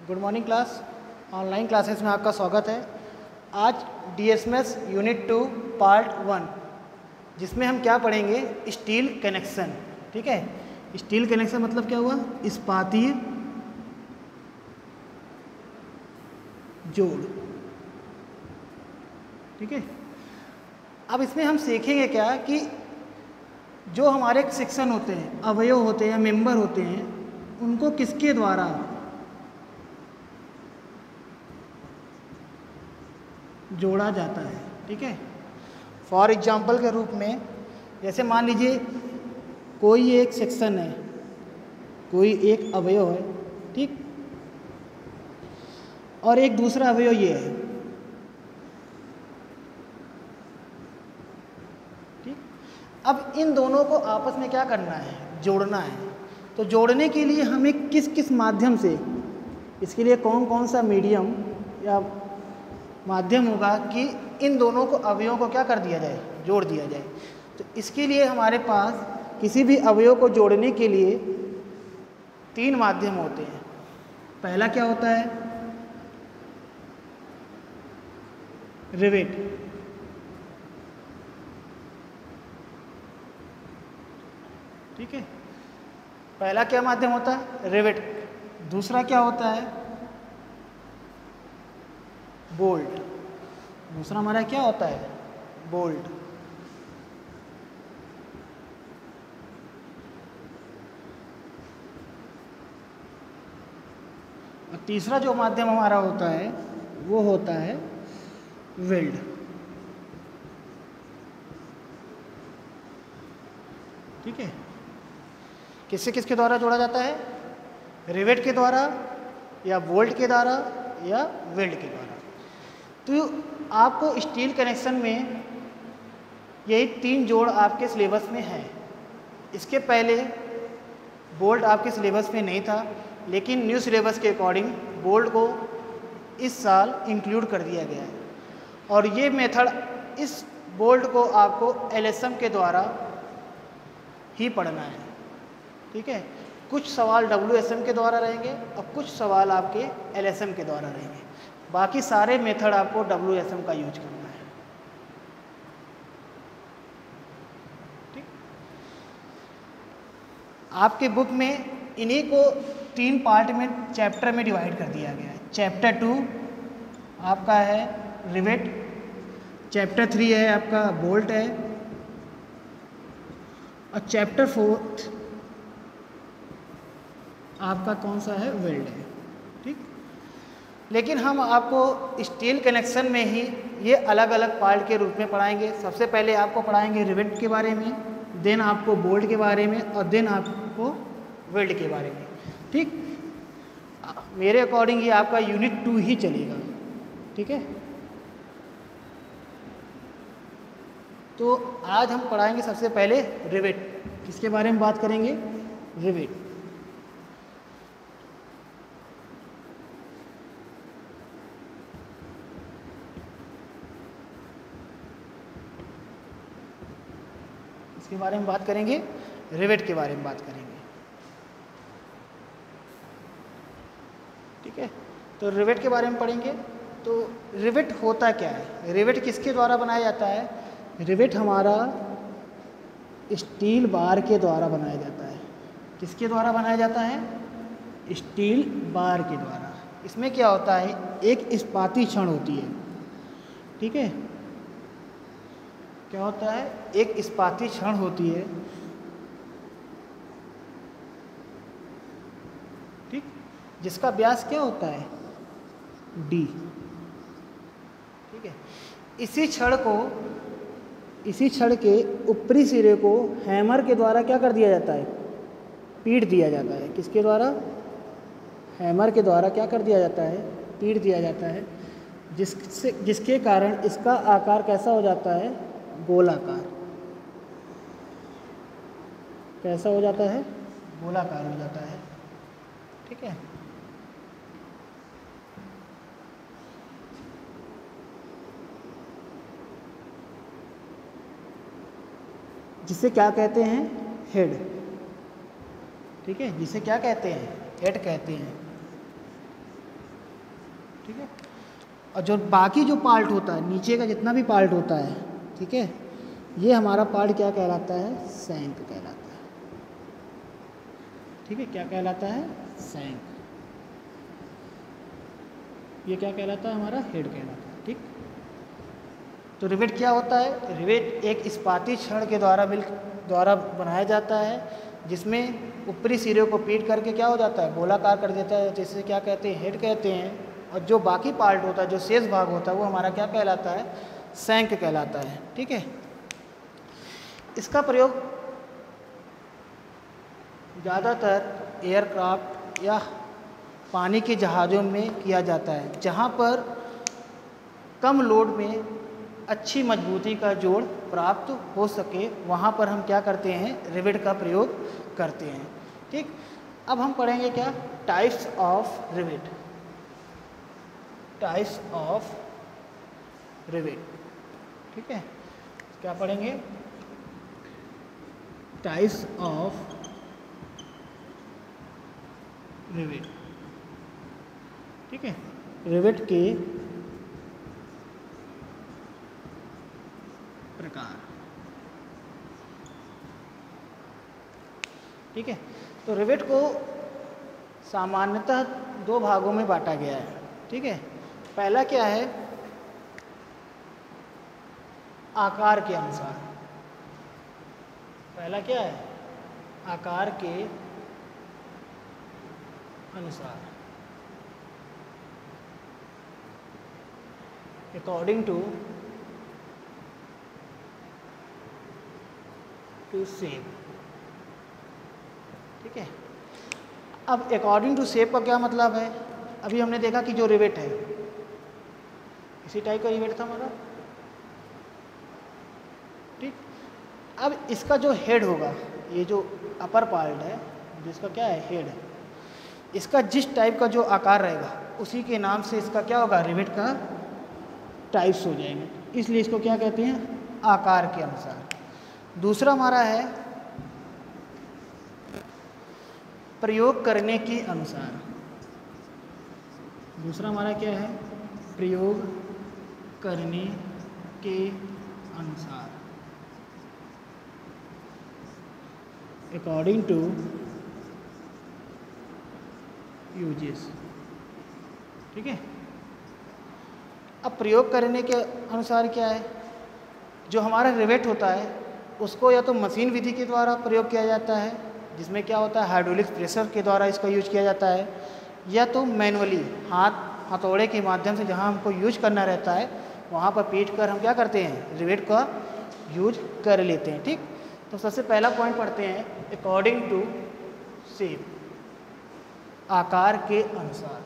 Good morning class. Online classes में आपका स्वागत है। आज DSMS यूनिट 2 पार्ट 1 जिसमें हम क्या पढ़ेंगे, स्टील कनेक्शन। ठीक है, स्टील कनेक्शन मतलब क्या हुआ, इस्पातीय जोड़। ठीक है, अब इसमें हम सीखेंगे क्या कि जो हमारे सेक्शन होते हैं, अवयव होते हैं, मेंबर होते हैं, उनको किसके द्वारा जोड़ा जाता है। ठीक है, फॉर एग्जाम्पल के रूप में जैसे मान लीजिए कोई एक सेक्शन है, कोई एक अवयव है, ठीक, और एक दूसरा अवयव ये है। ठीक, अब इन दोनों को आपस में क्या करना है, जोड़ना है। तो जोड़ने के लिए हमें किस किस माध्यम से, इसके लिए कौन कौन सा मीडियम या माध्यम होगा कि इन दोनों को अवयवों को क्या कर दिया जाए, जोड़ दिया जाए। तो इसके लिए हमारे पास किसी भी अवयव को जोड़ने के लिए 3 माध्यम होते हैं। पहला क्या होता है, रिवेट। ठीक है, पहला क्या माध्यम होता है, रिवेट। दूसरा क्या होता है, बोल्ट। दूसरा हमारा क्या होता है, बोल्ट। और तीसरा जो माध्यम हमारा होता है वो होता है वेल्ड। ठीक है, किससे किसके द्वारा जोड़ा जाता है, रिवेट के द्वारा या बोल्ट के द्वारा या वेल्ड के द्वारा। तो आपको स्टील कनेक्शन में यही 3 जोड़ आपके सिलेबस में है। इसके पहले बोल्ट आपके सिलेबस में नहीं था, लेकिन न्यू सिलेबस के अकॉर्डिंग बोल्ट को इस साल इंक्लूड कर दिया गया है। और ये मेथड, इस बोल्ट को आपको LSM के द्वारा ही पढ़ना है। ठीक है, कुछ सवाल WSM के द्वारा रहेंगे और कुछ सवाल आपके LSM के द्वारा रहेंगे। बाकी सारे मेथड आपको WSM का यूज करना है। ठीक, आपके बुक में इन्हीं को 3 पार्ट में, चैप्टर में डिवाइड कर दिया गया है। चैप्टर 2 आपका है रिवेट, चैप्टर 3 है आपका बोल्ट है, और चैप्टर 4 आपका कौन सा है, वेल्ड है। ठीक, लेकिन हम आपको स्टील कनेक्शन में ही ये अलग अलग पार्ट के रूप में पढ़ाएंगे। सबसे पहले आपको पढ़ाएंगे रिवेट के बारे में, देन आपको बोल्ट के बारे में, और देन आपको वेल्ड के बारे में। ठीक, मेरे अकॉर्डिंग ये आपका यूनिट 2 ही चलेगा। ठीक है, तो आज हम पढ़ाएंगे सबसे पहले रिवेट। किसके बारे में बात करेंगे, रिवेट। के बारे में बात करेंगे, रिवेट के बारे में बात करेंगे। ठीक है, तो रिवेट के बारे में पढ़ेंगे। तो रिवेट होता क्या है, रिवेट किसके द्वारा बनाया जाता है, रिवेट हमारा स्टील बार के द्वारा बनाया जाता है। किसके द्वारा बनाया जाता है, स्टील बार के द्वारा। इसमें क्या होता है, एक इस्पाती छड़ होती है। ठीक है, क्या होता है, एक इस्पाती छड़ होती है। ठीक, जिसका व्यास क्या होता है, D। ठीक है, इसी छड़ के ऊपरी सिरे को हैमर के द्वारा क्या कर दिया जाता है, पीट दिया जाता है। किसके द्वारा, हैमर के द्वारा क्या कर दिया जाता है, पीट दिया जाता है। जिसके कारण इसका आकार कैसा हो जाता है, गोलाकार। कैसा हो जाता है, गोलाकार हो जाता है। ठीक है, जिसे क्या कहते हैं, हेड। ठीक है, जिसे क्या कहते हैं, हेड कहते हैं। ठीक है। और जो बाकी जो पार्ट होता है, नीचे का जितना भी पार्ट होता है, ठीक है, ये हमारा पार्ट क्या कहलाता है? शैंक कहलाता है। ठीक है, क्या कहलाता है? शैंक। ये क्या कहलाता है? हमारा हेड कहलाता है। ठीक। तो रिवेट क्या होता है? रिवेट एक इस्पाती छड़ के द्वारा बनाया जाता है, जिसमें ऊपरी सिरे को पीट करके क्या हो जाता है? गोलाकार कर देता है, जिसे क्या कहते हैं? हेड कहते हैं। और जो बाकी पार्ट होता है, जो शेष भाग होता है, वो हमारा क्या कहलाता है? शैंक कहलाता है। ठीक है। इसका प्रयोग ज़्यादातर एयरक्राफ्ट या पानी के जहाज़ों में किया जाता है, जहाँ पर कम लोड में अच्छी मजबूती का जोड़ प्राप्त हो सके, वहाँ पर हम क्या करते हैं? रिवेट का प्रयोग करते हैं। ठीक। अब हम पढ़ेंगे क्या? Types of rivet. Types of rivet. ठीक है, क्या पढ़ेंगे? Types of rivet. ठीक है, रिवेट के प्रकार। ठीक है, तो रिवेट को सामान्यतः दो भागों में बांटा गया है। ठीक है, पहला क्या है? आकार के अनुसार। पहला क्या है? आकार के अनुसार, अकॉर्डिंग टू शेप। ठीक है, अब अकॉर्डिंग टू शेप का क्या मतलब है? अभी हमने देखा कि जो रिवेट है, इसी टाइप का रिवेट था हमारा। ठीक। अब इसका जो हेड होगा, ये जो अपर पार्ट है, जिसका क्या है? हेड। इसका जिस टाइप का जो आकार रहेगा, उसी के नाम से इसका क्या होगा? रिवेट का टाइप्स हो जाएंगे। इसलिए इसको क्या कहते हैं? आकार के अनुसार। दूसरा हमारा है प्रयोग करने के अनुसार। दूसरा हमारा क्या है? प्रयोग करने के अनुसार, अकॉर्डिंग टू यूजेस। ठीक है। अब प्रयोग करने के अनुसार क्या है? जो हमारा रिवेट होता है, उसको या तो मशीन विधि के द्वारा प्रयोग किया जाता है, जिसमें क्या होता है? हाइड्रोलिक प्रेशर के द्वारा इसका यूज किया जाता है, या तो मैनुअली हथौड़े के माध्यम से जहां हमको यूज करना रहता है, वहां पर पीट कर हम क्या करते हैं? रिवेट का यूज कर लेते हैं। ठीक। तो सबसे पहला पॉइंट पढ़ते हैं, अकॉर्डिंग टू शेप, आकार के अनुसार।